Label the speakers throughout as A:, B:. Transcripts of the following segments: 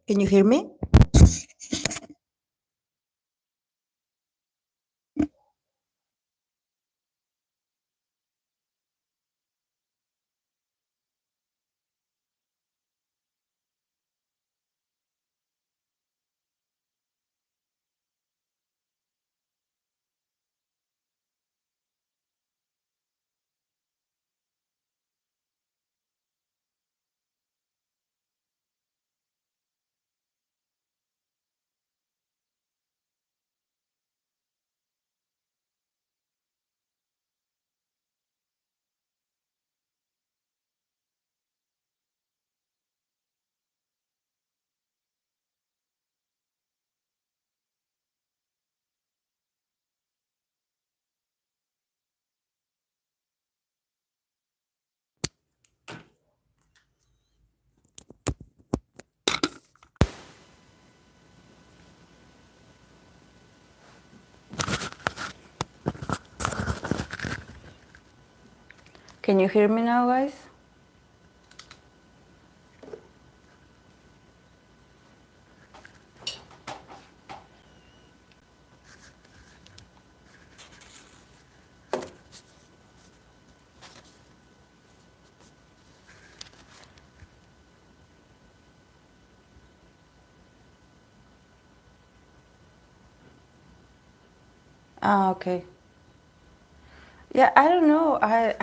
A: Can you hear me? Can you hear me now, guys? Ah, okay. Yeah, I don't know. I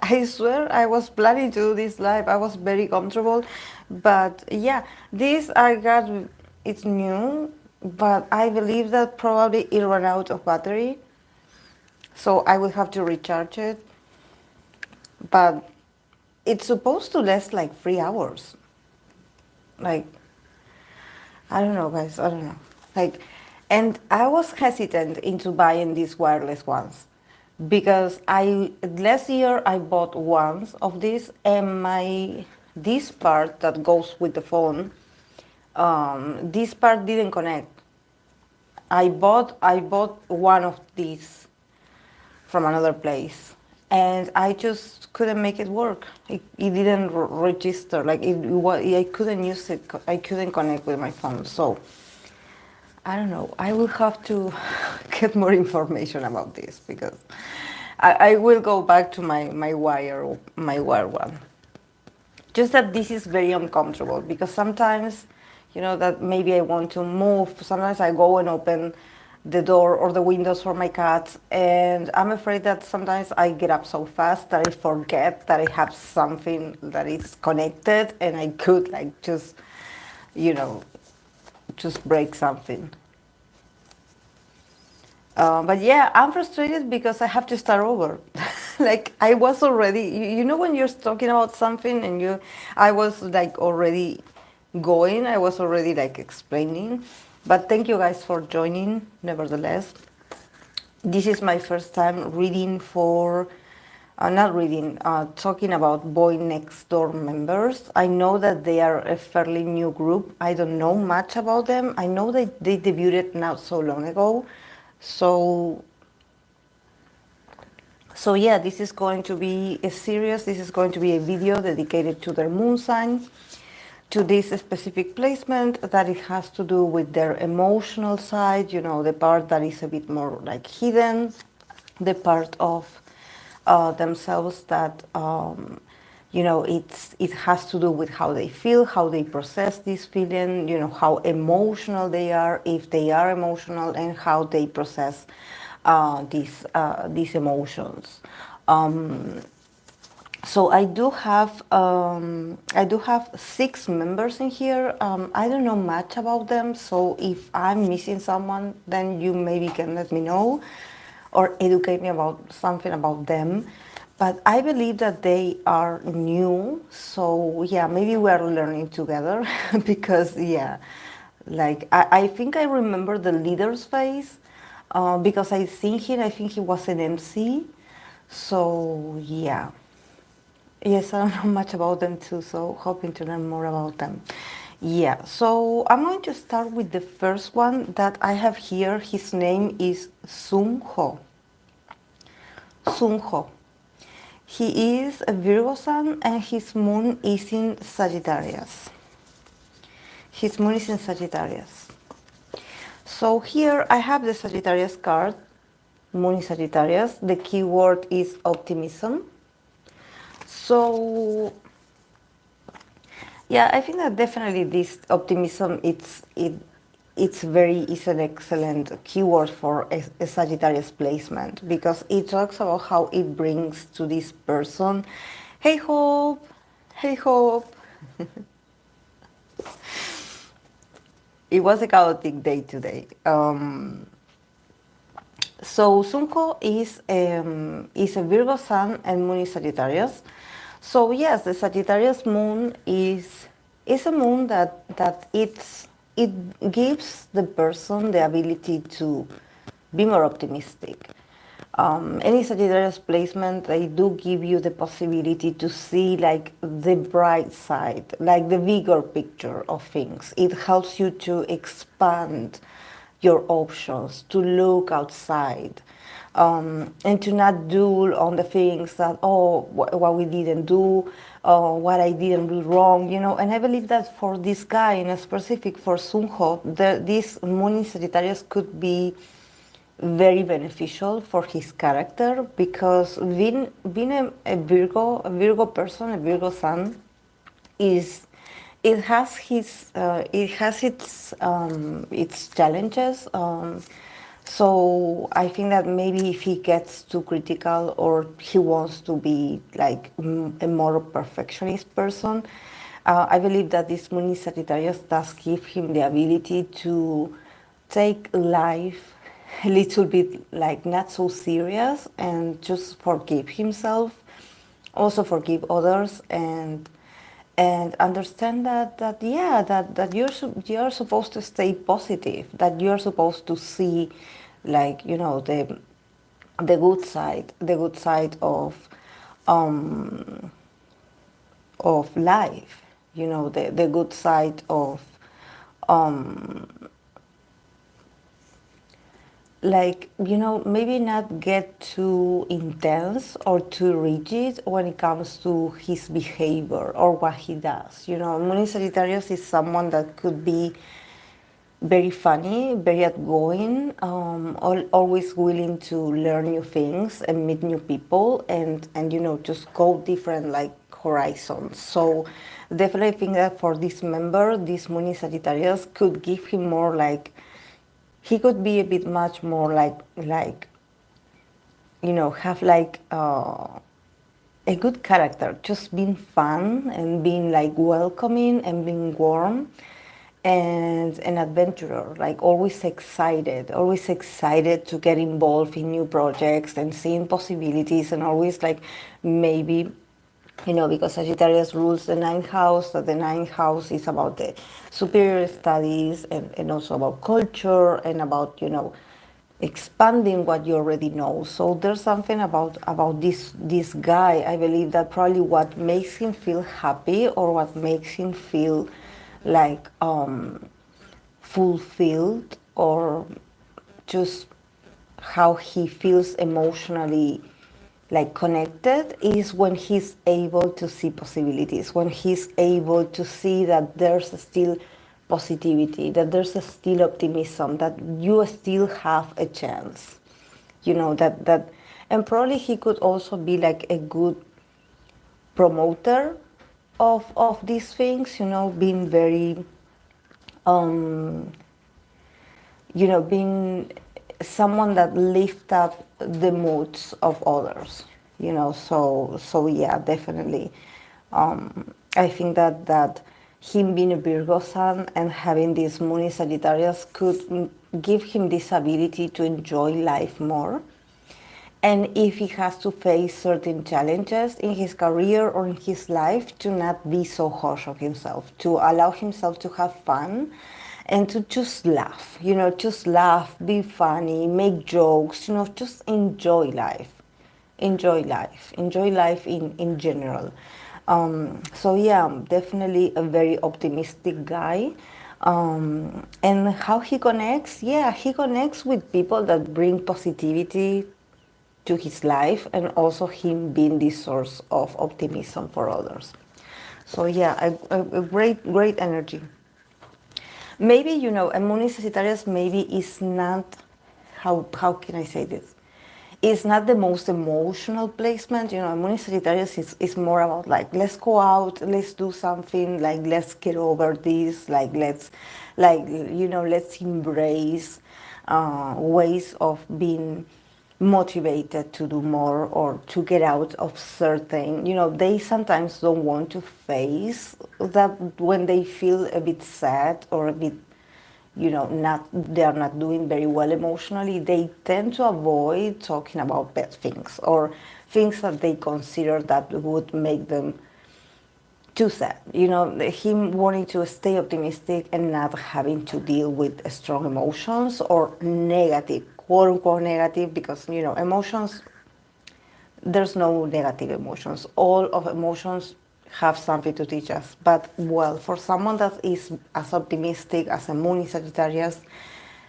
A: I swear I was planning to do this live. I was very comfortable, but yeah, this I got. It's new, but I believe that probably it ran out of battery, so I will have to recharge it. But it's supposed to last like 3 hours. Like I don't know, guys. I don't know. Like, and I was hesitant into buying these wireless ones because I last year I bought ones of these, and my this part that goes with the phone, this part didn't connect. I bought one of these from another place, and I just couldn't make it work. It didn't register. Like I couldn't use it. I couldn't connect with my phone. So I don't know. I will have to get more information about this because I will go back to my wire one. Just that this is very uncomfortable because sometimes, that maybe I want to move. Sometimes I go and open the door or the windows for my cats, and I'm afraid that sometimes I get up so fast that I forget that I have something that is connected, and I could like you know, just break something. But yeah, I'm frustrated because I have to start over. Like I was already, when you're talking about something and I was like already going, I was already like explaining. But thank you guys for joining, nevertheless. This is my first time reading not reading, talking about Boy Next Door members. I know that they are a fairly new group. I don't know much about them. I know that they debuted not so long ago. So, so yeah, this is going to be a series. This is going to be a video dedicated to their moon sign, to this specific placement that it has to do with their emotional side, the part that is a bit more like hidden, the part of themselves that it has to do with how they feel, how they process this feeling, how emotional they are, if they are emotional, and how they process these emotions. So I do have 6 members in here. I don't know much about them, so if I'm missing someone, then you maybe can let me know or educate me about something about them. But I believe that they are new, so yeah, maybe we are learning together because yeah, like I think I remember the leader's face because I think him. I think he was an MC. So yeah. Yes, I don't know much about them too, so hoping to learn more about them. Yeah, so I'm going to start with the first one that I have here. His name is Sung Ho. Sung Ho. He is a Virgo sun and his moon is in Sagittarius. His moon is in Sagittarius. So here I have the Sagittarius card, moon in Sagittarius. The keyword is optimism. So yeah, I think that definitely this optimism it's an excellent keyword for a Sagittarius placement, because it talks about how it brings to this person, hey hope, hey hope. It was a chaotic day today. So Sunko is a Virgo sun and moon is Sagittarius. So yes, the Sagittarius moon is a moon that it gives the person the ability to be more optimistic. Any Sagittarius placement, they do give you the possibility to see like the bright side, like the bigger picture of things. It helps you to expand your options, to look outside, and to not dwell on the things that, what we didn't do, what I didn't do wrong, you know. And I believe that for this guy, in a specific for Sunho, this moon in Sagittarius could be very beneficial for his character, because being a Virgo person, a Virgo sun, is it has its challenges. So I think that maybe if he gets too critical or he wants to be like a more perfectionist person, I believe that this moon in Sagittarius does give him the ability to take life a little bit like not so serious and just forgive himself, also forgive others, and understand that yeah, that you're supposed to stay positive, that you're supposed to see like, you know, the good side of life, you know, the good side of like, you know, maybe not get too intense or too rigid when it comes to his behavior or what he does. You know, Moon in Sagittarius is someone that could be very funny, very outgoing, always willing to learn new things and meet new people, and you know, just go different like horizons. So definitely think that for this member, this Moon in Sagittarius could give him more like, he could be a bit much more like you know, have like a good character, just being fun and being like welcoming and being warm, and an adventurer, like always excited to get involved in new projects and seeing possibilities, and always like maybe, you know, because Sagittarius rules the ninth house, that the ninth house is about the superior studies, and also about culture and about, you know, expanding what you already know. So there's something about this guy, I believe, that probably what makes him feel happy or what makes him feel like fulfilled, or just how he feels emotionally like connected, is when he's able to see possibilities, when he's able to see that there's still positivity, that there's still optimism, that you still have a chance, you know, that and probably he could also be like a good promoter of these things, you know, being very you know, being someone that lift up the moods of others, you know. So yeah, definitely. I think that him being a Virgo sun and having this moon in Sagittarius could give him this ability to enjoy life more. And if he has to face certain challenges in his career or in his life, to not be so harsh on himself, to allow himself to have fun and to just laugh, you know, just laugh, be funny, make jokes, you know, just enjoy life. Enjoy life. Enjoy life in general. So yeah, I'm definitely a very optimistic guy. And how he connects? Yeah, he connects with people that bring positivity to his life, and also him being the source of optimism for others. So yeah, a great energy. Maybe, a moon in Sagittarius maybe is not, how can I say this? It's not the most emotional placement. A moon in Sagittarius is more about like, let's go out, let's do something, like let's get over this, like let's embrace ways of being motivated to do more or to get out of certain, they sometimes don't want to face that when they feel a bit sad or a bit, not, they are not doing very well emotionally. They tend to avoid talking about bad things or things that they consider that would make them too sad. Him wanting to stay optimistic and not having to deal with strong emotions or negative, quote unquote negative, because, emotions, there's no negative emotions. All of emotions have something to teach us. But, well, for someone that is as optimistic as a moon in Sagittarius,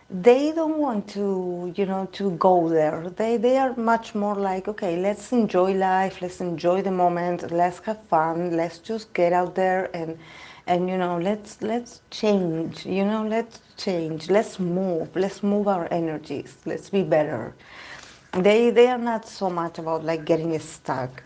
A: they don't want to, to go there. They are much more like, okay, let's enjoy life, let's enjoy the moment, let's have fun, let's just get out there and let's change, let's change, let's move our energies, let's be better. They are not so much about like getting stuck.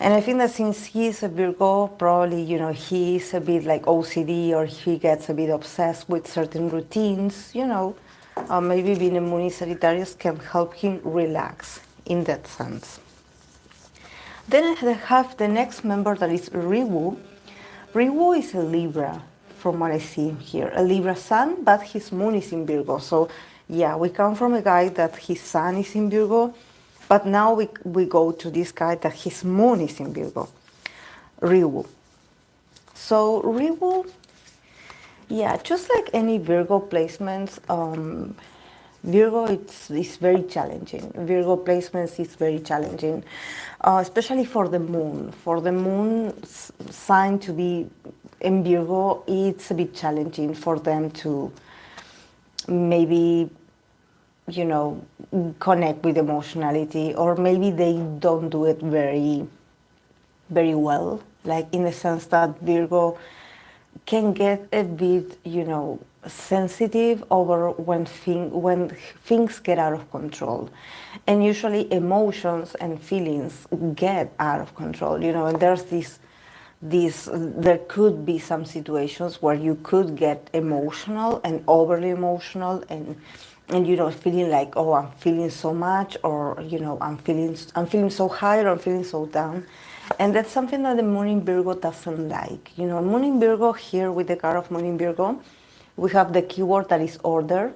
A: And I think that since he's a Virgo, probably, he's a bit like OCD or he gets a bit obsessed with certain routines, maybe being a moon in Sagittarius can help him relax in that sense. Then I have the next member that is Riwu. Riwu is a Libra, from what I see here, a Libra sun, but his moon is in Virgo. So yeah, we come from a guy that his sun is in Virgo, but now we go to this guy that his moon is in Virgo, Riwu. So Riwu, yeah, just like any Virgo placements, Virgo is very challenging. Virgo placements is very challenging, especially for the moon. For the moon sign to be in Virgo, it's a bit challenging for them to maybe, connect with emotionality, or maybe they don't do it very, very well. Like in the sense that Virgo can get a bit, sensitive over when things get out of control, and usually emotions and feelings get out of control. And there's there could be some situations where you could get emotional and overly emotional and feeling like, oh, I'm feeling so much, or I'm feeling so high, or I'm feeling so down. And that's something that the moon in Virgo doesn't like. Moon in Virgo, here with the card of moon in Virgo, we have the keyword that is order.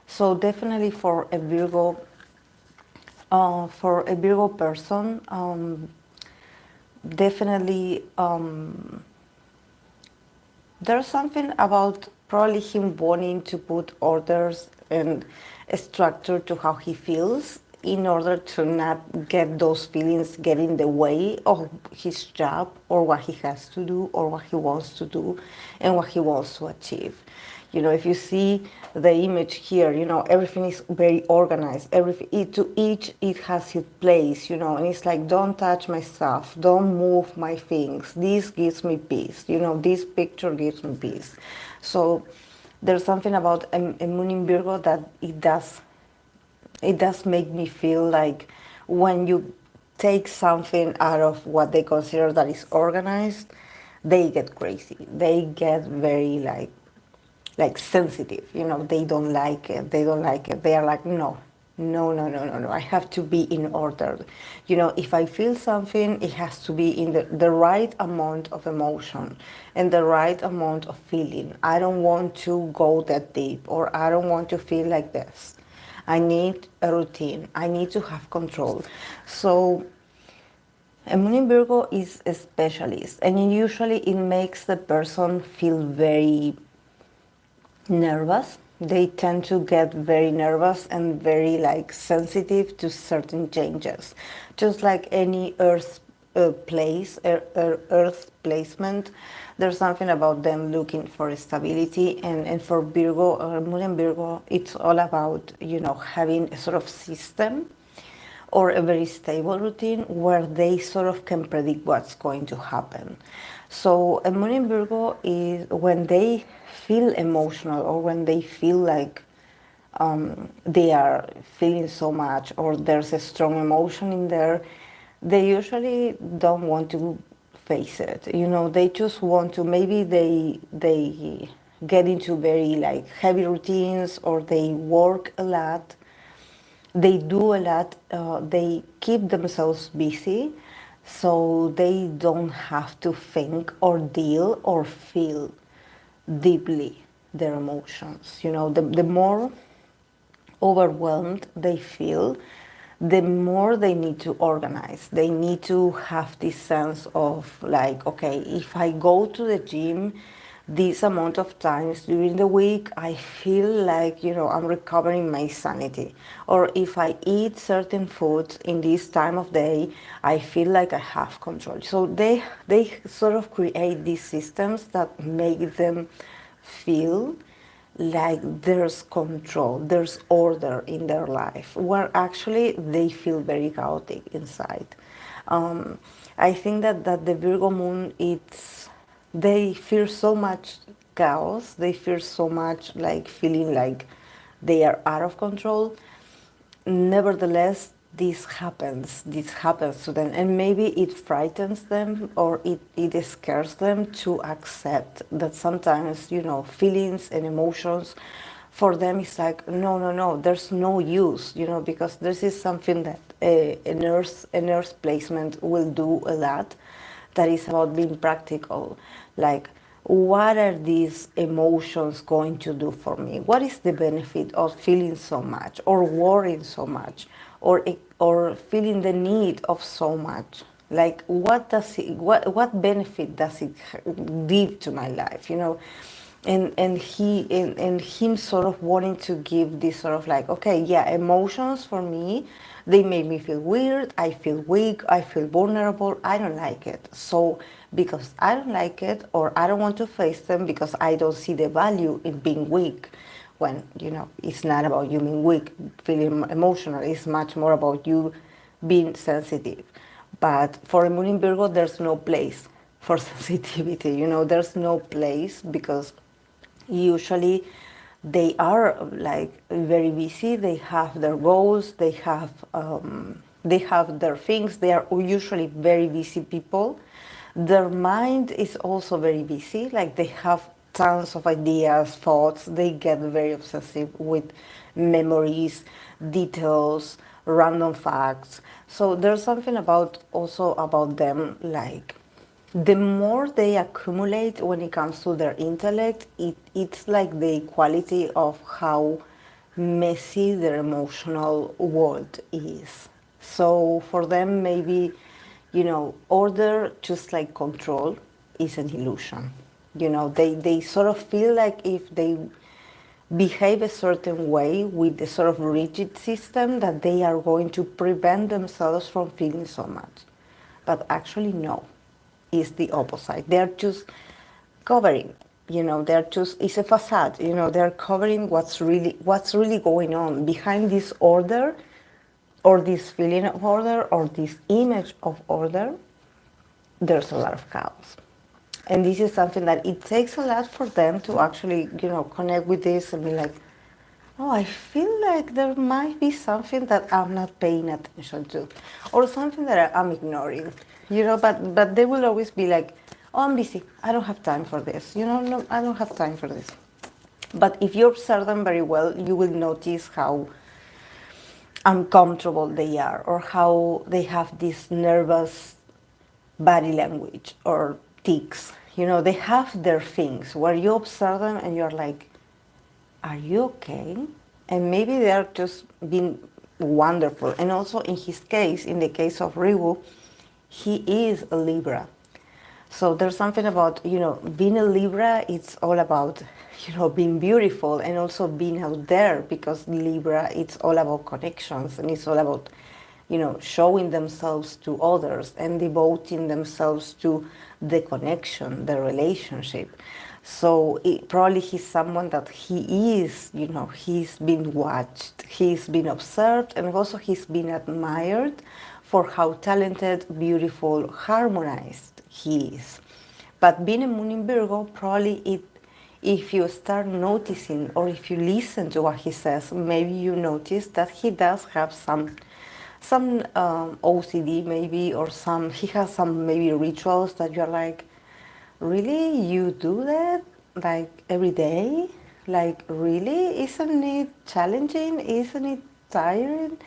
A: So definitely for a Virgo person, definitely there's something about probably him wanting to put orders and a structure to how he feels in order to not get those feelings get in the way of his job or what he has to do or what he wants to do and what he wants to achieve. If you see the image here, everything is very organized. It has its place, and it's like, don't touch my stuff, don't move my things. This gives me peace, this picture gives me peace. So there's something about a moon in Virgo that it does make me feel like when you take something out of what they consider that is organized, they get crazy. They get very like sensitive, they don't like it. They are like, no, I have to be in order. If I feel something, it has to be in the right amount of emotion and the right amount of feeling. I don't want to go that deep, or I don't want to feel like this. I need a routine. I need to have control. So a moon in Virgo is a specialist, and usually it makes the person feel very nervous. They tend to get very nervous and very sensitive to certain changes. Just like any earth placement, there's something about them looking for stability, and for Virgo, moon in Virgo, it's all about having a sort of system or a very stable routine where they sort of can predict what's going to happen. So a moon in Virgo is when they feel emotional or when they feel like they are feeling so much or there's a strong emotion in there, they usually don't want to face it. You know, they just want to, maybe they get into very like heavy routines or they work a lot, they do a lot, they keep themselves busy so they don't have to think or deal or feel deeply their emotions. You know, the more overwhelmed they feel, the more they need to organize. They need to have this sense of like, okay, if I go to the gym this amount of times during the week, I feel like, you know, I'm recovering my sanity. Or if I eat certain foods in this time of day, I feel like I have control. So they sort of create these systems that make them feel like there's control, there's order in their life, where actually they feel very chaotic inside. I think that the Virgo moon, they fear so much chaos, they fear so much like feeling like they are out of control. Nevertheless, this happens to them, and maybe it frightens them or it scares them to accept that sometimes, you know, feelings and emotions for them is like, no, no, no, there's no use, you know, because this is something that an earth placement will do a lot, that is about being practical. Like, what are these emotions going to do for me? What is the benefit of feeling so much or worrying so much or feeling the need of so much? Like, what benefit does it give to my life, you know? And him sort of wanting to give this sort of like, okay, yeah, emotions for me, they make me feel weird, I feel weak, I feel vulnerable, I don't like it. So because I don't like it, or I don't want to face them because I don't see the value in being weak, when, you know, it's not about you being weak, feeling emotional, it's much more about you being sensitive. But for a moon in Virgo, there's no place for sensitivity, you know, there's no place, because usually they are like very busy, they have their goals, they have their things, they are usually very busy people. Their mind is also very busy, like they have tons of ideas, thoughts, they get very obsessive with memories, details, random facts. So there's something about also about them, like the more they accumulate when it comes to their intellect, it's like the quality of how messy their emotional world is. So for them, maybe, you know, order, just like control, is an illusion. You know, they sort of feel like if they behave a certain way with a sort of rigid system, that they are going to prevent themselves from feeling so much. But actually, no, it's the opposite. They're just covering, you know, they're just, it's a facade, you know, they're covering what's really going on behind this order, or this feeling of order, or this image of order. There's a lot of chaos. And this is something that it takes a lot for them to actually, you know, connect with this and be like, oh, I feel like there might be something that I'm not paying attention to, or something that I'm ignoring, you know, but they will always be like, oh, I'm busy, I don't have time for this, you know, no, I don't have time for this. But if you observe them very well, you will notice how uncomfortable they are, or how they have this nervous body language or tics. You know, they have their things where you observe them and you're like, are you okay? And maybe they are just being wonderful. And also in his case, in the case of Riwu, he is a Libra. So there's something about, you know, being a Libra, it's all about, you know, being beautiful and also being out there, because Libra, it's all about connections, and it's all about, you know, showing themselves to others and devoting themselves to the connection, the relationship. So probably he's someone that he is, he's been watched, he's been observed, and also he's been admired for how talented, beautiful, harmonized he is. But being a moon in Virgo, probably if you start noticing or if you listen to what he says, maybe you notice that he does have some OCD maybe, or he has some maybe rituals that you're like, really, you do that like every day? Like, really? Isn't it challenging? Isn't it tiring?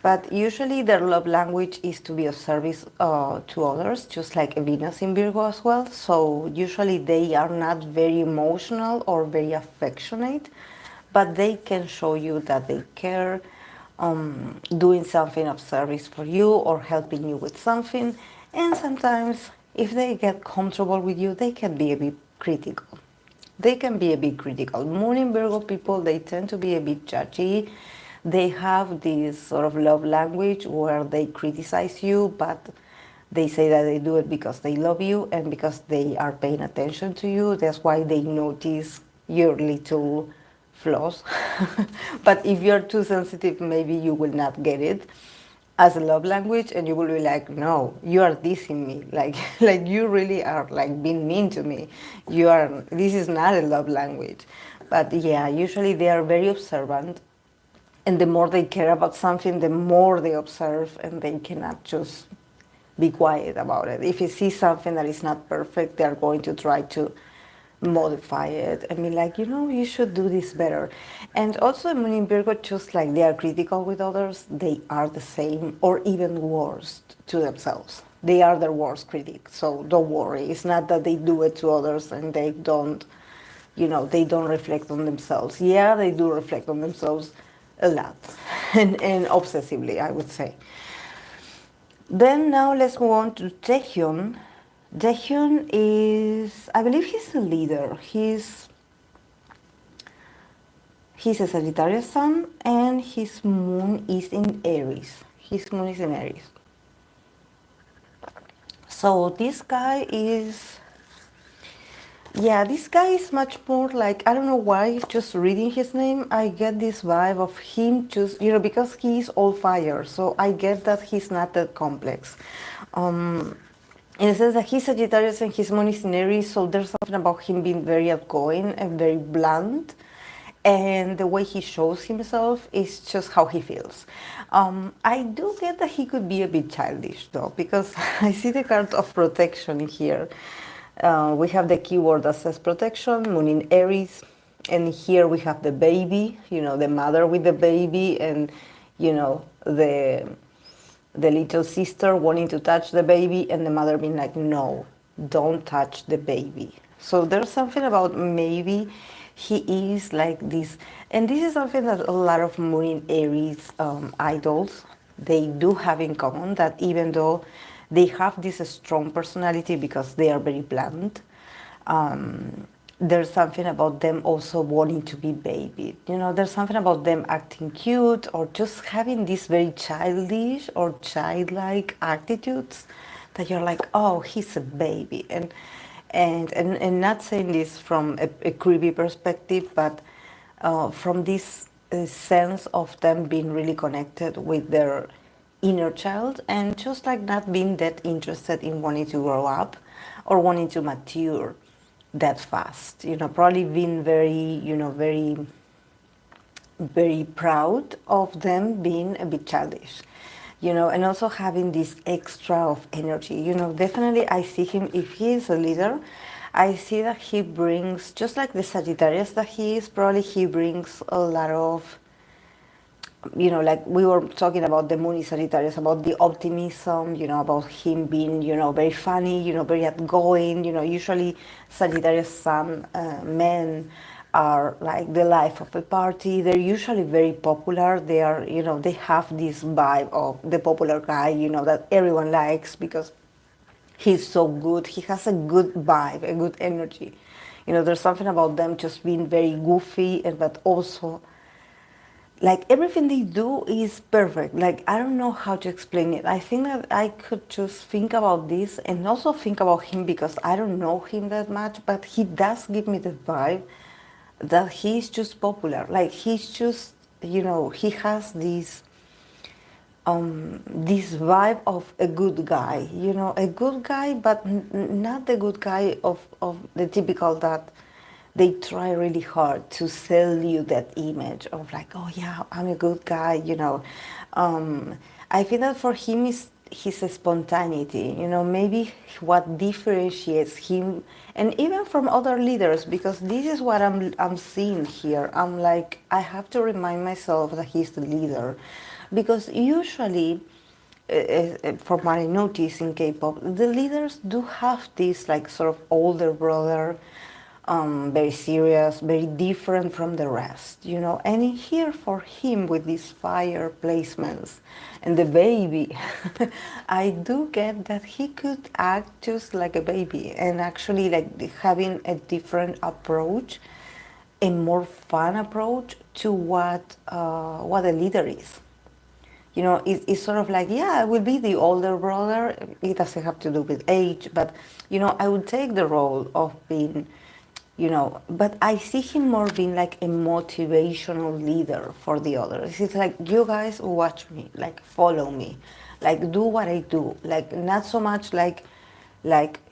A: But usually their love language is to be of service to others, just like Venus in Virgo as well. So usually they are not very emotional or very affectionate, but they can show you that they care, doing something of service for you or helping you with something. And sometimes, if they get comfortable with you, they can be a bit critical. They can be a bit critical. Moon in Virgo people, they tend to be a bit judgy. They have this sort of love language where they criticize you, but they say that they do it because they love you and because they are paying attention to you. That's why they notice your little flaws. But if you're too sensitive, maybe you will not get it as a love language, and you will be like, no, you are dissing me, like like you really are like being mean to me. This is not a love language. But yeah, usually they are very observant, and the more they care about something, the more they observe, and they cannot just be quiet about it. If you see something that is not perfect, they are going to try to modify it and be like, you should do this better. And also, Moon in Virgo, just like they are critical with others, they are the same or even worse to themselves. They are their worst critic. So don't worry. It's not that they do it to others and they don't, they don't reflect on themselves. Yeah, they do reflect on themselves a lot and obsessively, I would say. Then now let's move on to Taehyun. Taehyun is, I believe he's a leader. He's a Sagittarius sun, and his moon is in Aries. His moon is in Aries. So this guy is, this guy is much more like, I don't know why, just reading his name, I get this vibe of him just, because he's all fire. So I get that he's not that complex. In the sense that he's Sagittarius and his moon is in Aries, so there's something about him being very outgoing and very blunt. And the way he shows himself is just how he feels. I do get that he could be a bit childish, though, because I see the card of protection here. We have the keyword that says protection, moon in Aries, and here we have the baby, the mother with the baby, and, the little sister wanting to touch the baby, and the mother being like, no, don't touch the baby. So there's something about maybe he is like this, and this is something that a lot of Moon in Aries idols, they do have in common, that even though they have this strong personality because they are very blunt, there's something about them also wanting to be babied. There's something about them acting cute or just having these very childish or childlike attitudes that you're like, oh, he's a baby. And not saying this from a creepy perspective, but from this sense of them being really connected with their inner child and just like not being that interested in wanting to grow up or wanting to mature that fast, probably being very, very, very proud of them being a bit childish, and also having this extra of energy, definitely I see him, if he is a leader, I see that he brings, just like the Sagittarius that he is, probably he brings a lot of, like we were talking about the moon in Sagittarius, about the optimism, about him being, very funny, very outgoing, usually Sagittarius sun men are like the life of a party. They're usually very popular. They are, they have this vibe of the popular guy, that everyone likes because he's so good. He has a good vibe, a good energy. There's something about them just being very goofy, but also like everything they do is perfect. Like I don't know how to explain it. I think that I could just think about this and also think about him because I don't know him that much, but he does give me the vibe that he's just popular. Like he's just, he has this vibe of a good guy, a good guy, but not the good guy of the typical that they try really hard to sell you that image of like, oh yeah, I'm a good guy. Um, I think that for him is his spontaneity, maybe what differentiates him and even from other leaders, because this is what I'm seeing here. I'm like, I have to remind myself that he's the leader, because usually from what I notice in K-pop, the leaders do have this like sort of older brother, very serious, very different from the rest. And in here for him with these fire placements and the baby, I do get that he could act just like a baby and actually like having a different approach, a more fun approach to what a leader is. It's sort of like, yeah, I will be the older brother. It doesn't have to do with age, but, I would take the role of being, but I see him more being like a motivational leader for the others. It's like, you guys watch me, like, follow me, like, do what I do. Like, not so much like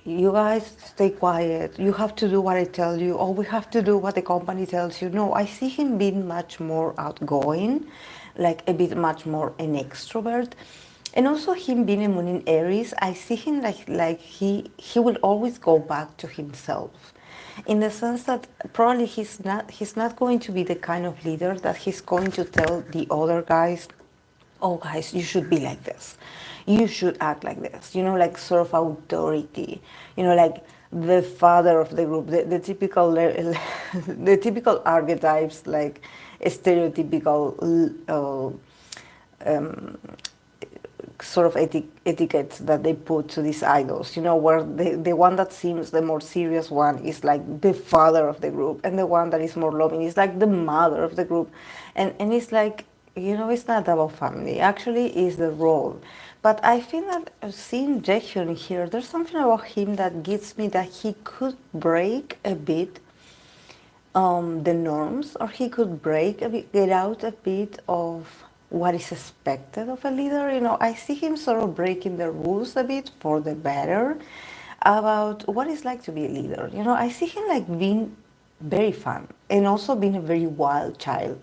A: you guys stay quiet, you have to do what I tell you, or we have to do what the company tells you. No, I see him being much more outgoing, like a bit much more an extrovert. And also him being a moon in Aries, I see him like he will always go back to himself, in the sense that probably he's not going to be the kind of leader that he's going to tell the other guys, oh guys, you should be like this, you should act like this, like sort of authority, like the father of the group, the typical the typical archetypes, like stereotypical sort of etiquettes that they put to these idols, where the one that seems the more serious one is like the father of the group, and the one that is more loving is like the mother of the group. And it's like, it's not about family, actually it's the role. But I feel that seeing Jaehyun here, there's something about him that gives me that he could break a bit the norms, or he could break a bit, get out a bit of what is expected of a leader. I see him sort of breaking the rules a bit for the better about what it's like to be a leader. I see him like being very fun and also being a very wild child,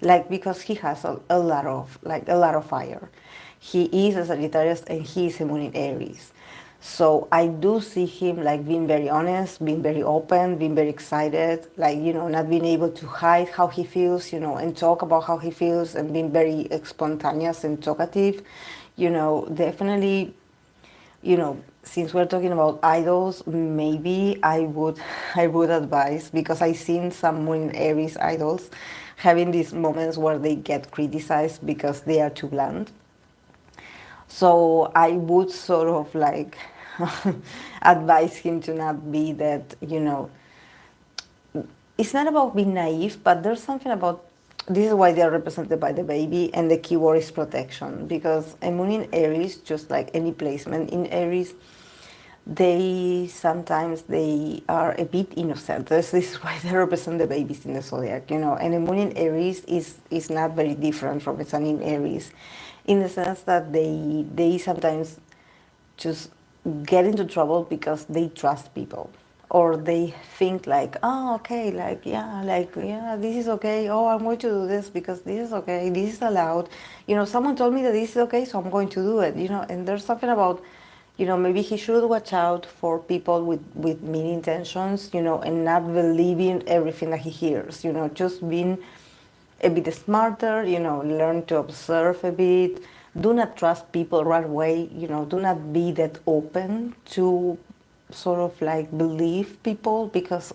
A: like because he has a lot of fire. He is a Sagittarius and he is a moon in Aries. So I do see him like being very honest, being very open, being very excited, like, not being able to hide how he feels, and talk about how he feels, and being very spontaneous and talkative. Definitely, since we're talking about idols, maybe I would I would advise, because I've seen some Moon Aries idols having these moments where they get criticized because they are too blunt. So I would sort of like advise him to not be that, it's not about being naive, but there's something about, this is why they are represented by the baby, and the keyword is protection, because a moon in Aries, just like any placement in Aries, they are a bit innocent. This is why they represent the babies in the zodiac, and a moon in Aries is not very different from a sun in Aries, in the sense that they sometimes just get into trouble because they trust people, or they think like, oh, okay, like yeah, this is okay, oh, I'm going to do this because this is okay, this is allowed, someone told me that this is okay, so I'm going to do it, and there's something about, maybe he should watch out for people with mean intentions, and not believing everything that he hears, just being a bit smarter, learn to observe a bit. Do not trust people right away, do not be that open to sort of like believe people, because,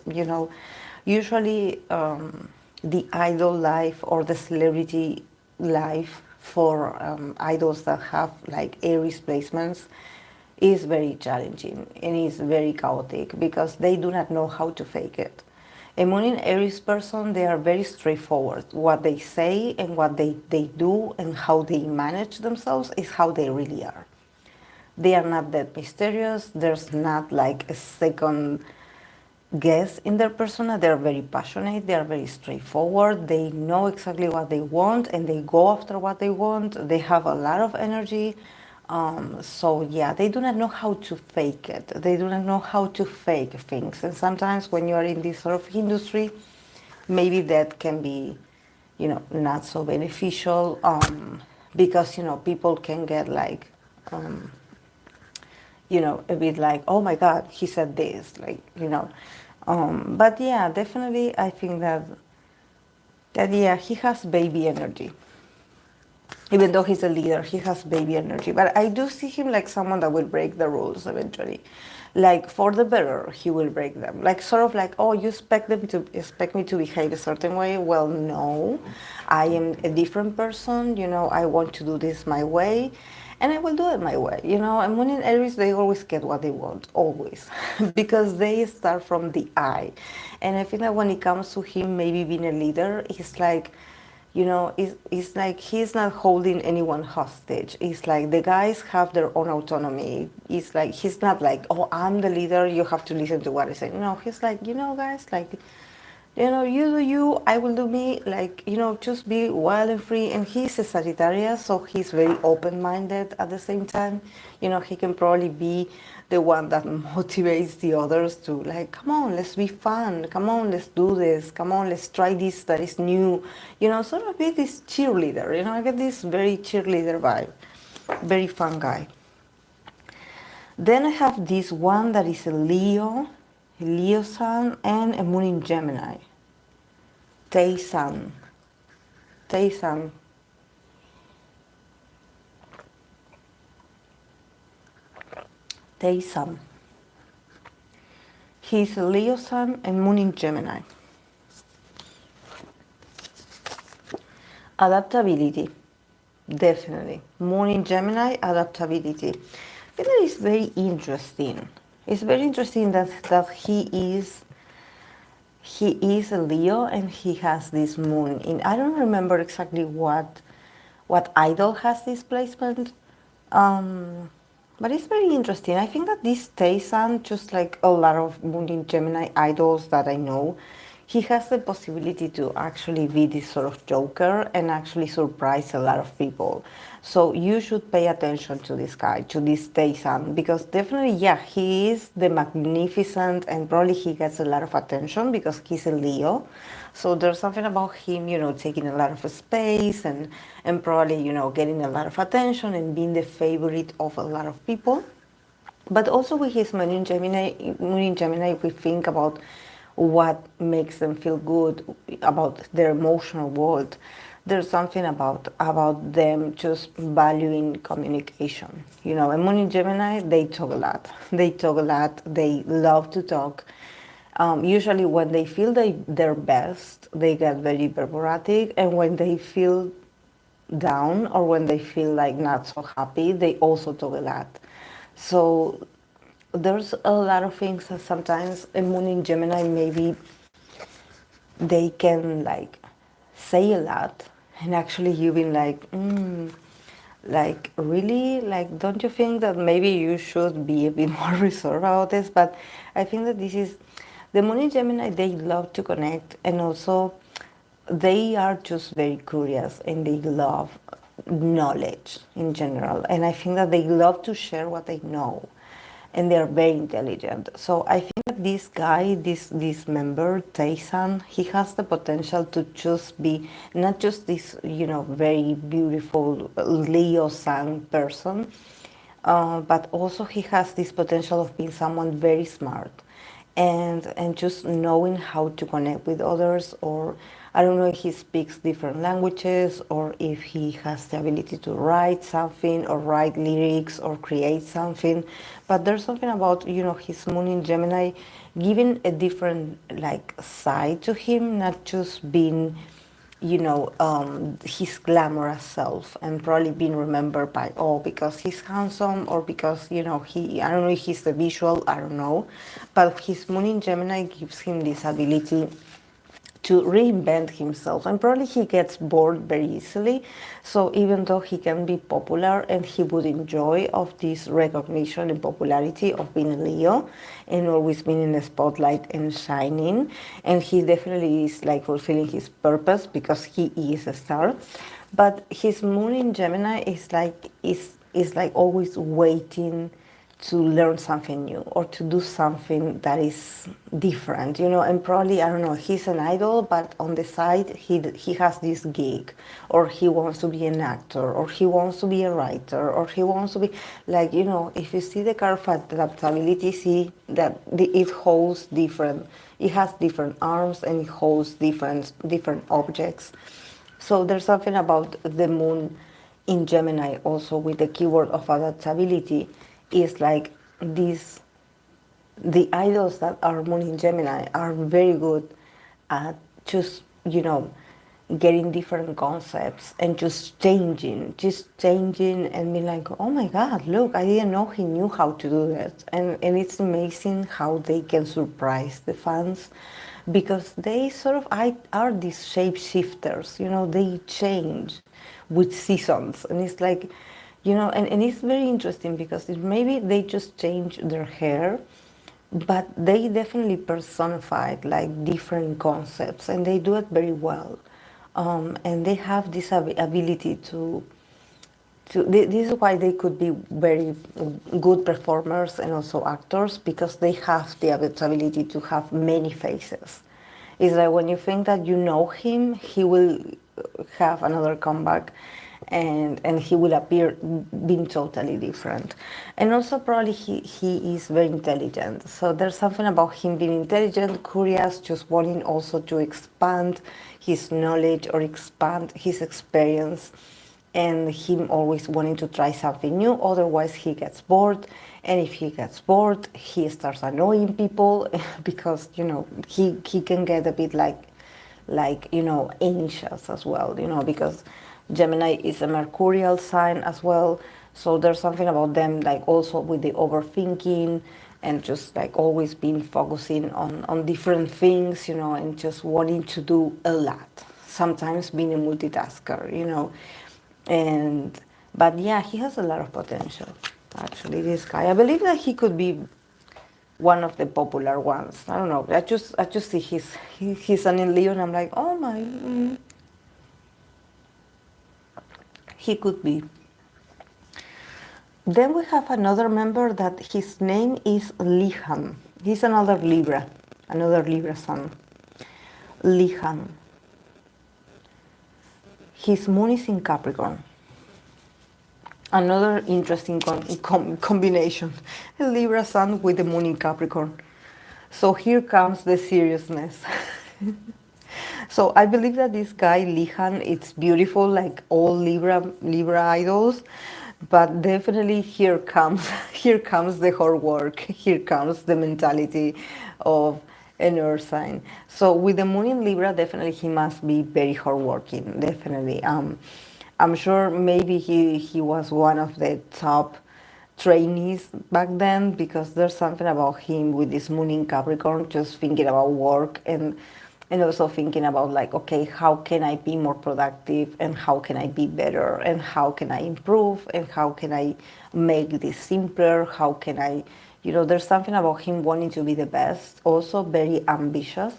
A: usually the idol life or the celebrity life for idols that have like Aries placements is very challenging and is very chaotic, because they do not know how to fake it. A Moon in Aries person, they are very straightforward. What they say and what they do and how they manage themselves is how they really are. They are not that mysterious. There's not like a second guess in their persona. They're very passionate. They are very straightforward. They know exactly what they want and they go after what they want. They have a lot of energy. So yeah, they do not know how to fake it. They do not know how to fake things. And sometimes when you are in this sort of industry, maybe that can be, not so beneficial, because, people can get like, a bit like, oh my God, he said this, but yeah, definitely, I think that yeah, he has baby energy. Even though he's a leader, he has baby energy. But I do see him like someone that will break the rules eventually. Like for the better, he will break them. Like sort of like, oh, you expect me to behave a certain way? Well, no, I am a different person. I want to do this my way, and I will do it my way. And when in Aries, they always get what they want, always, because they start from the I. And I think that when it comes to him, maybe being a leader, it's like, it's like he's not holding anyone hostage. It's like the guys have their own autonomy. It's like he's not like, oh, I'm the leader, you have to listen to what I say. No, he's like, guys, like, you do you, I will do me, like, just be wild and free. And he's a Sagittarius, so he's very open-minded at the same time. He can probably be the one that motivates the others to like, come on, let's be fun. Come on, let's do this. Come on, let's try this that is new. Sort of be this cheerleader. I get this very cheerleader vibe. Very fun guy. Then I have this one that is a Leo Sun, and a Moon in Gemini. Tae-san. Tae-san. Tae-san. He's a Leo Sun and Moon in Gemini. Adaptability. Definitely. Moon in Gemini, adaptability. I think that is very interesting. It's very interesting that he is a Leo and he has this moon in, I don't remember exactly what idol has this placement, but it's very interesting. I think that this Tae-san, just like a lot of moon in Gemini idols that I know, he has the possibility to actually be this sort of joker and actually surprise a lot of people. So you should pay attention to this guy, to this Tae-san, because definitely, yeah, he is the magnificent, and probably he gets a lot of attention because he's a Leo. So there's something about him, taking a lot of space and probably, getting a lot of attention and being the favorite of a lot of people. But also with his Moon in Gemini, if we think about what makes them feel good about their emotional world, there's something about them just valuing communication. And Moon in Gemini, they talk a lot. They talk a lot. They love to talk. Usually when they feel their best, they get very verberatic. And when they feel down or when they feel like not so happy, they also talk a lot. So there's a lot of things that sometimes a Moon in Gemini, maybe they can like say a lot, and actually you've been like really, like, don't you think that maybe you should be a bit more reserved about this? But I think that this is the Moon in Gemini. They love to connect, and also they are just very curious and they love knowledge in general. And I think that they love to share what they know, and they are very intelligent. So I think that this guy, this member, Tae-san, he has the potential to just be not just this, very beautiful Leo-san person, but also he has this potential of being someone very smart and just knowing how to connect with others. Or I don't know if he speaks different languages or if he has the ability to write something or write lyrics or create something. But there's something about, his Moon in Gemini giving a different like side to him, not just being, his glamorous self, and probably being remembered by all because he's handsome, or because I don't know if he's the visual, I don't know, but his moon in Gemini gives him this ability to reinvent himself, and probably he gets bored very easily. So even though he can be popular and he would enjoy of this recognition and popularity of being a Leo and always being in the spotlight and shining, and he definitely is like fulfilling his purpose because he is a star, but his moon in Gemini is like always waiting to learn something new or to do something that is different, and probably, I don't know, he's an idol, but on the side he has this gig, or he wants to be an actor, or he wants to be a writer, or he wants to be like, if you see the card of adaptability, see that it holds different, it has different arms, and it holds different objects. So there's something about the moon in Gemini also with the keyword of adaptability, is like these, the idols that are moon in Gemini are very good at just, getting different concepts and just changing and being like, oh my God, look, I didn't know he knew how to do that. And it's amazing how they can surprise the fans, because they sort of are these shapeshifters, they change with seasons. And it's like, and it's very interesting because maybe they just change their hair, but they definitely personified like different concepts, and they do it very well. And they have this ability this is why they could be very good performers and also actors, because they have the ability to have many faces. It's like when you think that you know him, he will have another comeback, and he will appear being totally different. And also probably he is very intelligent. So there's something about him being intelligent, curious, just wanting also to expand his knowledge or expand his experience, and him always wanting to try something new, otherwise he gets bored. And if he gets bored, he starts annoying people because he can get a bit like anxious as well, because Gemini is a mercurial sign as well. So there's something about them like also with the overthinking, and just like always being focusing on different things, and just wanting to do a lot, sometimes being a multitasker. But yeah, he has a lot of potential, actually, this guy. I believe that he could be one of the popular ones. I don't know. I just see he's an Leo, and I'm like, oh my, he could be. Then we have another member that his name is Lihan. He's another Libra sun. Lihan. His moon is in Capricorn. Another interesting combination. A Libra sun with the moon in Capricorn. So here comes the seriousness. So I believe that this guy, Lihan, it's beautiful, like all Libra idols, but definitely here comes the hard work. Here comes the mentality of an earth sign. So with the moon in Libra, definitely he must be very hardworking. Definitely. I'm sure maybe he was one of the top trainees back then, because there's something about him with this moon in Capricorn, just thinking about work, and also thinking about like, okay, how can I be more productive, and how can I be better, and how can I improve, and how can I make this simpler, how can I, there's something about him wanting to be the best, also very ambitious.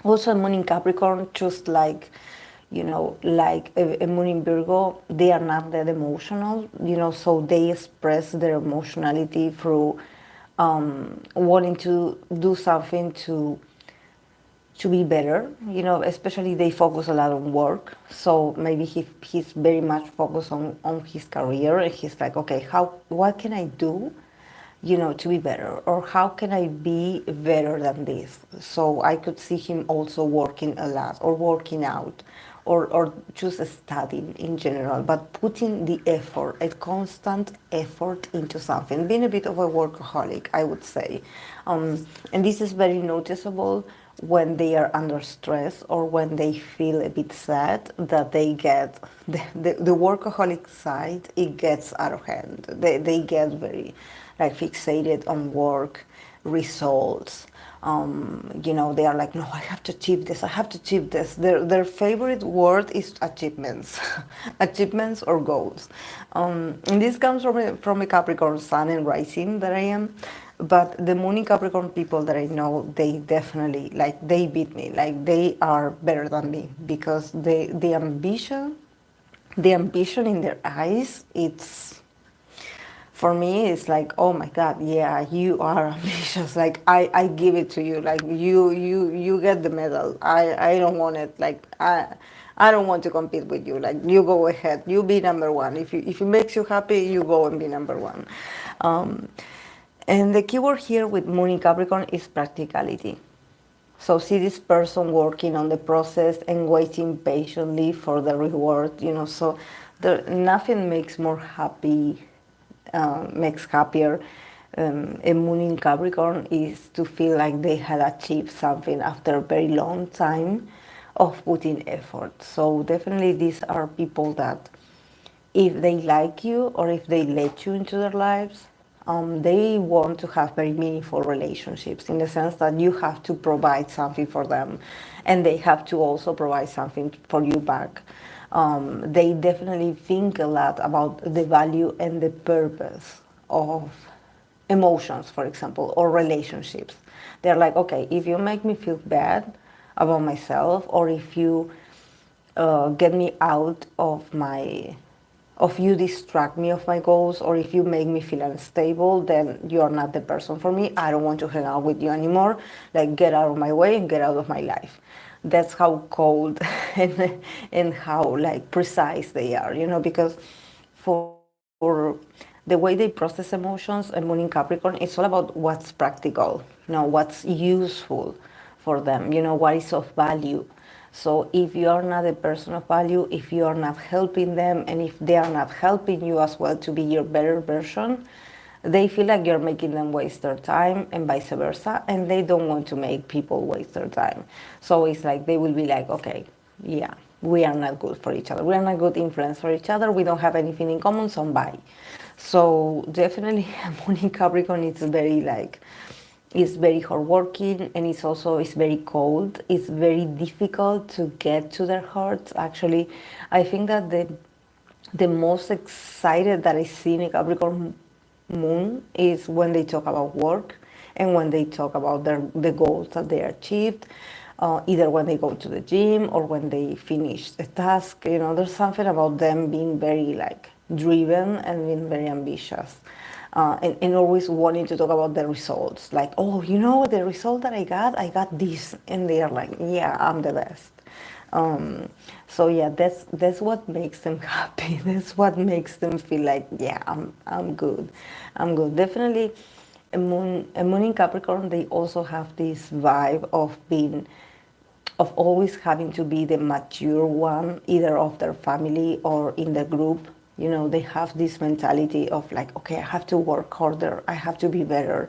A: Also a moon in Capricorn, just like, like a moon in Virgo, they are not that emotional, so they express their emotionality through wanting to do something to be better, especially they focus a lot on work. So maybe he's very much focused on his career, and he's like, okay, what can I do, to be better, or how can I be better than this? So I could see him also working a lot, or working out, or just studying in general, but putting the effort, a constant effort into something, being a bit of a workaholic, I would say. And this is very noticeable when they are under stress or when they feel a bit sad, that they get the workaholic side, it gets out of hand. They get very like fixated on work, results. They are like, no, I have to achieve this, I have to achieve this. Their favorite word is achievements, achievements or goals. And this comes from a Capricorn sun and rising that I am. But the moon in Capricorn people that I know, they definitely, like, they beat me. Like, they are better than me because the ambition in their eyes, it's, for me, it's like, oh my God, yeah, you are ambitious. Like, I give it to you. Like, you get the medal. I don't want it. Like, I don't want to compete with you. Like, you go ahead. You be number one. If it makes you happy, you go and be number one. And the keyword here with Moon in Capricorn is practicality. So see this person working on the process and waiting patiently for the reward. So nothing makes more happy. Makes happier a moon in Capricorn is to feel like they had achieved something after a very long time of putting effort. So definitely these are people that if they like you or if they let you into their lives, they want to have very meaningful relationships in the sense that you have to provide something for them and they have to also provide something for you back. They definitely think a lot about the value and the purpose of emotions, for example, or relationships. They're like, okay, if you make me feel bad about myself, or if you get me out of you distract me of my goals, or if you make me feel unstable, then you're not the person for me. I don't want to hang out with you anymore. Like, get out of my way and get out of my life. That's how cold and how like precise they are, because for the way they process emotions and Moon in Capricorn, it's all about what's practical, what's useful for them, what is of value. So if you are not a person of value, if you are not helping them, and if they are not helping you as well to be your better version, they feel like you're making them waste their time and vice versa, and they don't want to make people waste their time. So it's like they will be like, okay, yeah, we are not good for each other. We are not good influence for each other. We don't have anything in common, so bye. So definitely Moon in Capricorn is very like, it's very hardworking, and it's very cold. It's very difficult to get to their hearts. Actually, I think that the most excited that I see in a Capricorn moon is when they talk about work and when they talk about the goals that they achieved, either when they go to the gym or when they finish a task. There's something about them being very like driven and being very ambitious, and always wanting to talk about the results. Like, oh, the result that I got this, and they are like, yeah, I'm the best. So yeah, that's what makes them happy. That's what makes them feel like, yeah, I'm good. I'm good. Definitely, a moon in Capricorn, they also have this vibe of always having to be the mature one, either of their family or in the group. They have this mentality of like, okay, I have to work harder, I have to be better,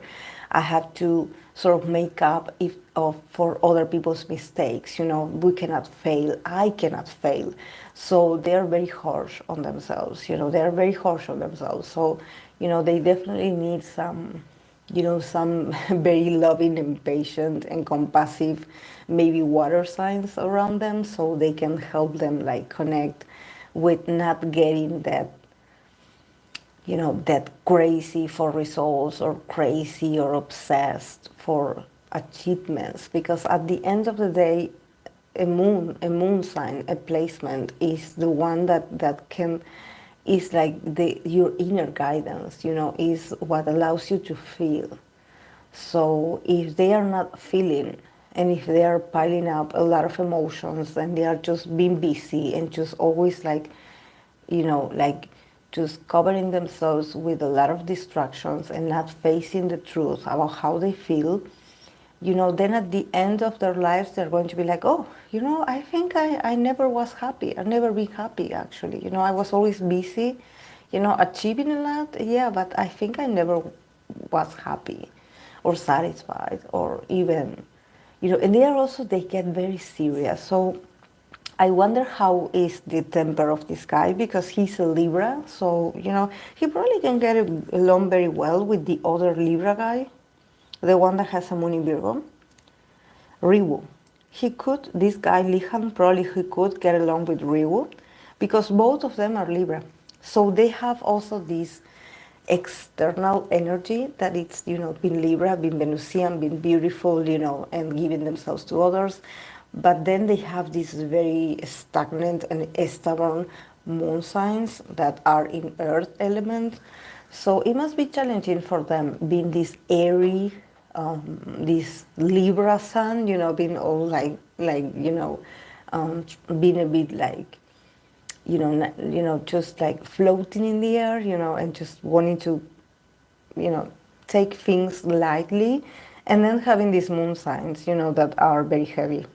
A: I have to sort of make up for other people's mistakes. We cannot fail, I cannot fail. So they're very harsh on themselves. They're very harsh on themselves. So, they definitely need some very loving and patient and compassive, maybe water signs around them, so they can help them like connect with not getting that crazy for results or crazy or obsessed for achievements. Because at the end of the day, a moon sign, a placement is the one that can, is like your inner guidance, is what allows you to feel. So if they are not feeling, and if they are piling up a lot of emotions and they are just being busy and just always like, like just covering themselves with a lot of distractions and not facing the truth about how they feel, then at the end of their lives, they're going to be like, oh, I think I never was happy. I've never been happy, actually. I was always busy, achieving a lot, yeah, but I think I never was happy or satisfied or even, and they get very serious. So I wonder how is the temper of this guy, because he's a Libra. So, he probably can get along very well with the other Libra guy, the one that has a moon in Virgo, Riwu. This guy, Lihan, probably he could get along with Riwu because both of them are Libra. So they have also this external energy that it's, been Libra, been Venusian, been beautiful, and giving themselves to others. But then they have these very stagnant and stubborn moon signs that are in earth element. So it must be challenging for them being this airy, this Libra sun, being all being a bit like, just like floating in the air, and just wanting to, take things lightly, and then having these moon signs, that are very heavy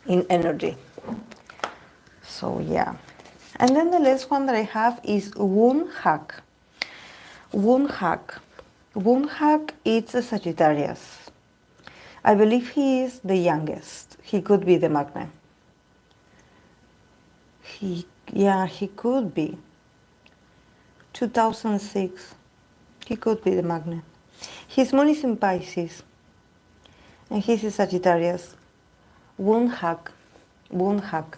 A: in energy. So yeah. And then the last one that I have is Woon Hak. Woon Hak. Woon Hak is a Sagittarius. I believe he is the youngest. He could be the magna. He could be. 2006. He could be the magna. His moon is in Pisces. And he's a Sagittarius. Woon Hak. Woon Hak.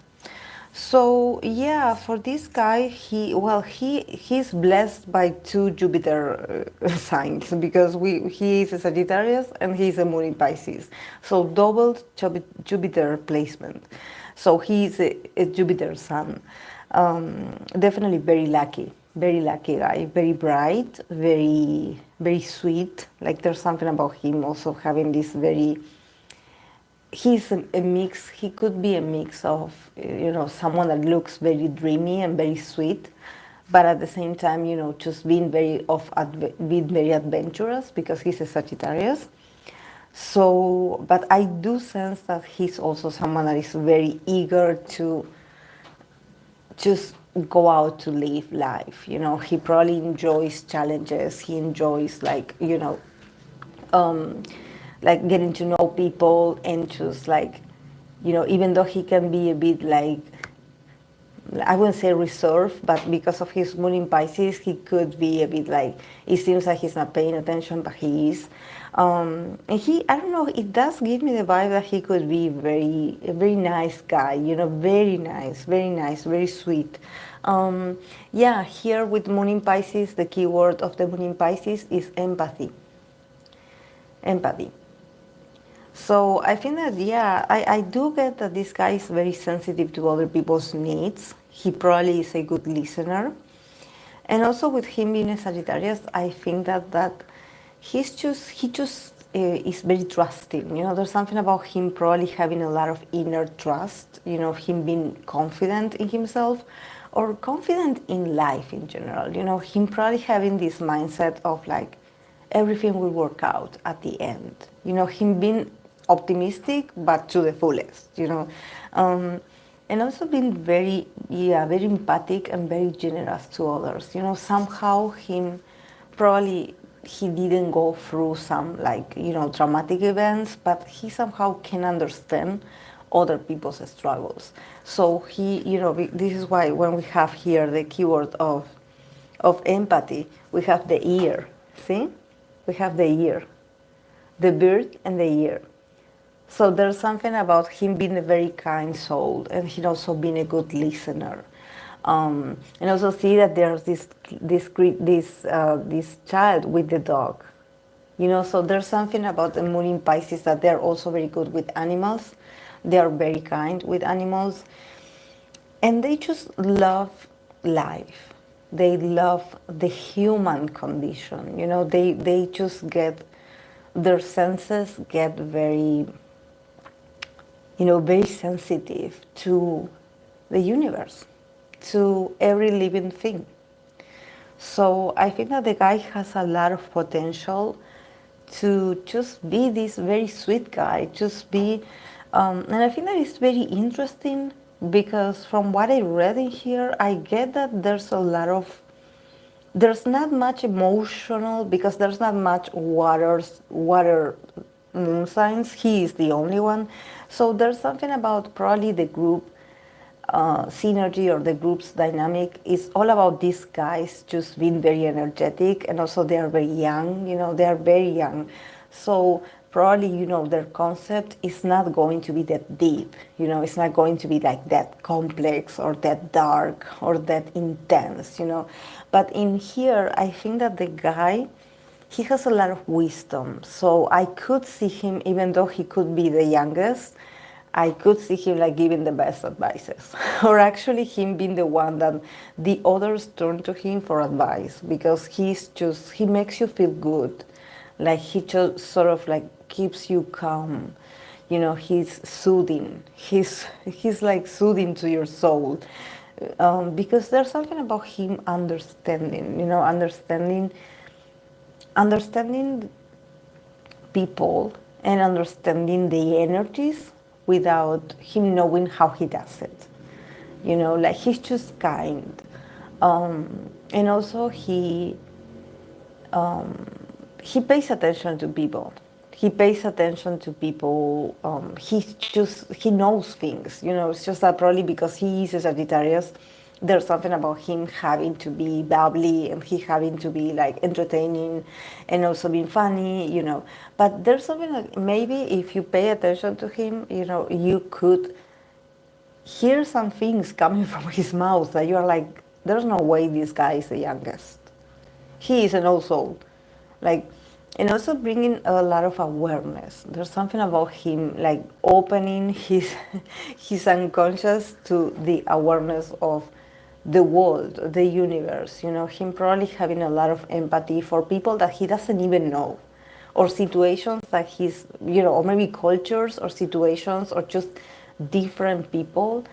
A: So yeah, for this guy, he's blessed by two Jupiter signs, because he is a Sagittarius and he's a moon in Pisces. So double Jupiter placement. So he's a Jupiter sun. Definitely very lucky guy, very bright, very, very sweet. Like there's something about him also having this very, he's a mix, he could be a mix of, someone that looks very dreamy and very sweet, but at the same time, just being being very adventurous, because he's a Sagittarius. So, but I do sense that he's also someone that is very eager to just go out to live life. He probably enjoys challenges. He enjoys like getting to know people, and just like, even though he can be a bit like, I wouldn't say reserved, but because of his moon in Pisces, he could be a bit like, it seems like he's not paying attention, but he is. And I don't know, it does give me the vibe that he could be a very nice guy, very nice, very sweet. Here with moon in Pisces, the key word of the moon in Pisces is empathy. Empathy. So I think that, I do get that this guy is very sensitive to other people's needs. He probably is a good listener. And also with him being a Sagittarius, I think that he just is very trusting. There's something about him probably having a lot of inner trust, him being confident in himself, or confident in life in general. Him probably having this mindset of like, everything will work out at the end. Him being optimistic, but to the fullest, and also being very empathic and very generous to others. Somehow he didn't go through some traumatic events, but he somehow can understand other people's struggles. So this is why when we have here the keyword of empathy, we have the ear. See, we have the ear, the bird and the ear. So there's something about him being a very kind soul, and he also being a good listener. And also see that there's this child with the dog. So there's something about the moon in Pisces that they're also very good with animals. They are very kind with animals. And they just love life. They love the human condition. They just their senses get very, very sensitive to the universe, to every living thing. So I think that the guy has a lot of potential to just be this very sweet guy, just be, and I think that it's very interesting because from what I read in here, I get that there's not much emotional because there's not much water moon signs. He is the only one, so there's something about probably the group synergy or the group's dynamic is all about these guys just being very energetic, and also they are very young, they are very young. So probably, their concept is not going to be that deep, it's not going to be like that complex or that dark or that intense, But in here, I think that the guy, he has a lot of wisdom. So I could see him, even though he could be the youngest, I could see him like giving the best advices, or actually him being the one that the others turn to him for advice because he makes you feel good, like he just sort of like keeps you calm, he's soothing, he's like soothing to your soul, because there's something about him understanding, understanding people and understanding the energies without him knowing how he does it. Like he's just kind. And also he pays attention to people. He pays attention to people. He knows things. It's just that probably because he is a Sagittarius, there's something about him having to be bubbly and he having to be like entertaining and also being funny. But there's something like maybe if you pay attention to him, you could hear some things coming from his mouth that you're like, there's no way this guy is the youngest. He is an old soul. And also bringing a lot of awareness. There's something about him like opening his unconscious to the awareness of the world, the universe, him probably having a lot of empathy for people that he doesn't even know, or situations that or maybe cultures or situations or just different people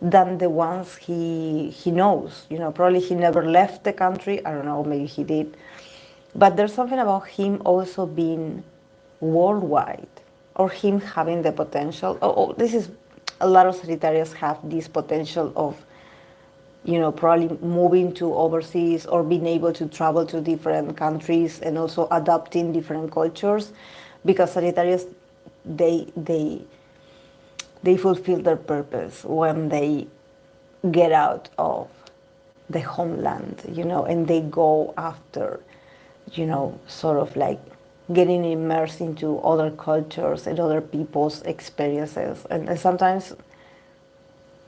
A: than the ones he knows. Probably he never left the country. I don't know, maybe he did. But there's something about him also being worldwide, or him having the potential. This is a lot of Sagittarius have this potential of, probably moving to overseas or being able to travel to different countries and also adopting different cultures, because Sagittarius, they fulfill their purpose when they get out of the homeland, and they go after, sort of like getting immersed into other cultures and other people's experiences. And sometimes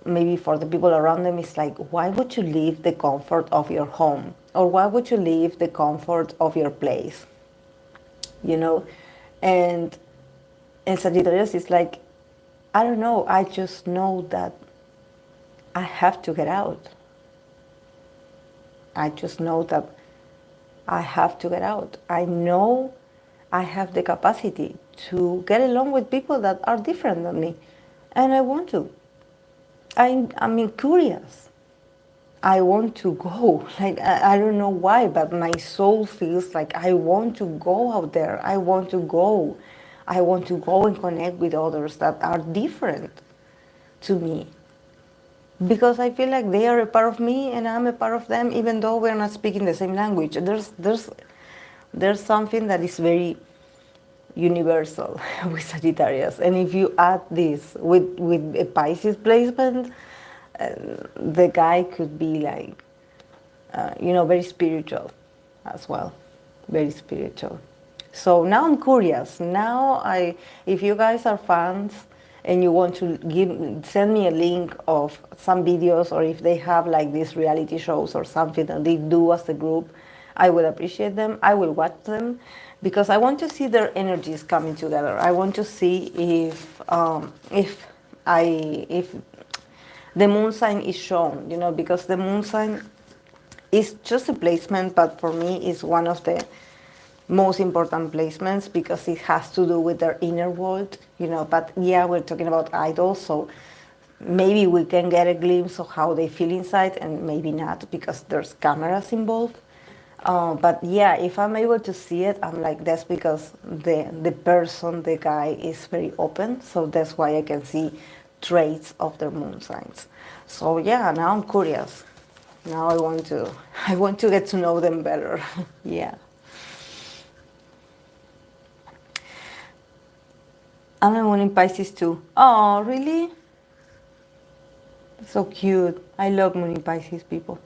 A: maybe for the people around them, it's like, why would you leave the comfort of your home? Or why would you leave the comfort of your place? And Sagittarius is like, I don't know, I just know that I have to get out. I just know that I have to get out. I know I have the capacity to get along with people that are different than me. And I want to. I'm curious. I want to go. Like, I don't know why, but my soul feels like I want to go out there. I want to go. I want to go and connect with others that are different to me. Because I feel like they are a part of me and I'm a part of them, even though we're not speaking the same language. There's something that is very universal with Sagittarius. And if you add this with a Pisces placement, the guy could be like, very spiritual as well. Very spiritual. So now I'm curious. If you guys are fans and you want to send me a link of some videos, or if they have like these reality shows or something that they do as a group, I would appreciate them. I will watch them because I want to see their energies coming together. I want to see if the moon sign is shown, because the moon sign is just a placement, but for me is one of the most important placements because it has to do with their inner world, but yeah, we're talking about idols, so maybe we can get a glimpse of how they feel inside, and maybe not because there's cameras involved. But yeah, if I'm able to see it, I'm like, that's because the guy is very open, so that's why I can see traits of their moon signs. So yeah, now I'm curious. Now I want to get to know them better. Yeah. I'm a moon in Pisces too. Oh, really? So cute. I love moon in Pisces people.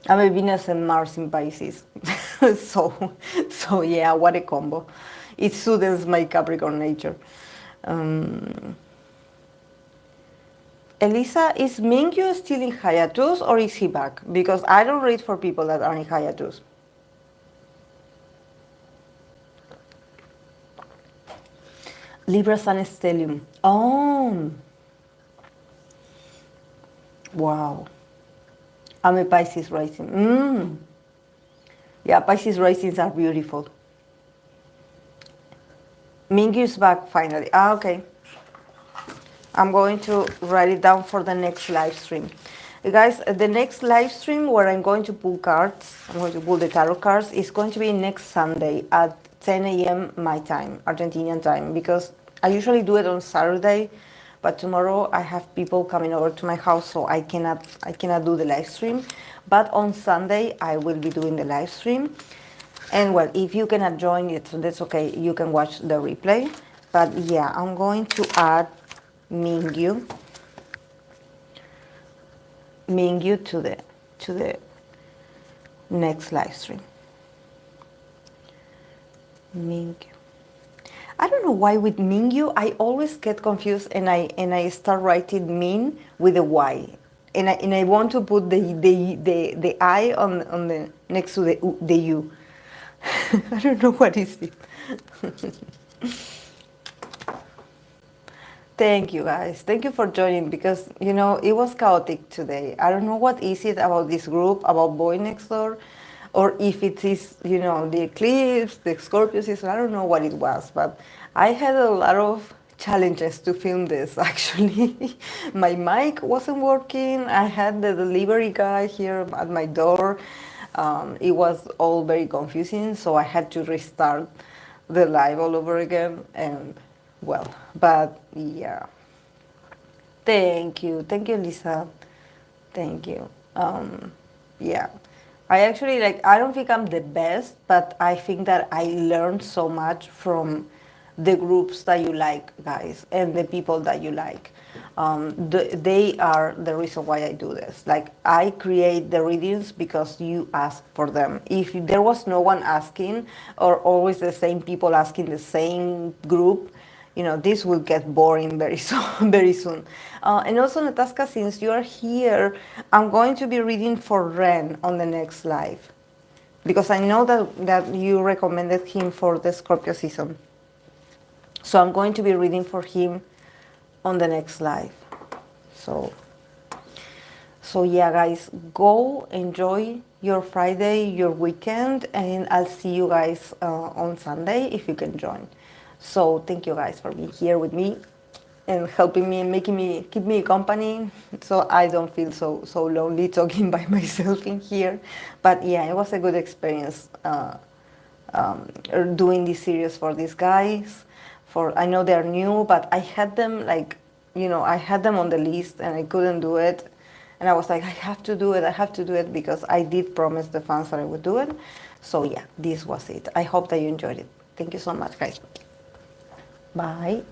A: I'm a Venus and Mars in Pisces. So yeah, what a combo. It soothes my Capricorn nature. Um, Elisa, is Mingyu still in hiatus or is he back? Because I don't read for people that are in hiatus. Libra Sun Stellium. Oh, wow. I'm a Pisces rising. Yeah, Pisces risings are beautiful. Mingyu's back finally. Ah, okay. I'm going to write it down for the next live stream. Guys, the next live stream where I'm going to pull cards, I'm going to pull the tarot cards, is going to be next Sunday at 10 a.m. my time, Argentinian time, because I usually do it on Saturday, but tomorrow I have people coming over to my house, so I cannot do the live stream. But on Sunday, I will be doing the live stream. And well, if you cannot join it, that's okay. You can watch the replay. But yeah, I'm going to add Mingyu to the next live stream. Mingyu. I don't know why with Mingyu I always get confused and I start writing Min with a Y. And I want to put the I on the next to the U. I don't know what is it. Thank you guys. Thank you for joining because it was chaotic today. I don't know what is it about this group, about Boy Next Door, or if it is, the eclipse, the Scorpio season. I don't know what it was, but I had a lot of challenges to film this actually. My mic wasn't working. I had the delivery guy here at my door. It was all very confusing, so I had to restart the live all over again. And well, but yeah. Thank you, Lisa. Thank you. Yeah, I actually I don't think I'm the best, but I think that I learned so much from the groups that you like, guys, and the people that you like. They are the reason why I do this. Like, I create the readings because you ask for them. If there was no one asking, or always the same people asking the same group, this will get boring very soon. Very soon. And also, Natasha, since you are here, I'm going to be reading for Ren on the next live, because I know that you recommended him for the Scorpio season. So I'm going to be reading for him on the next live. So yeah, guys, go enjoy your Friday, your weekend, and I'll see you guys on Sunday if you can join. So thank you guys for being here with me and helping me and keep me company, so I don't feel so lonely talking by myself in here. But yeah, it was a good experience doing this series for these guys. I know they're new, but I had them I had them on the list and I couldn't do it. And I was like, I have to do it because I did promise the fans that I would do it. So yeah, this was it. I hope that you enjoyed it. Thank you so much, guys. Bye.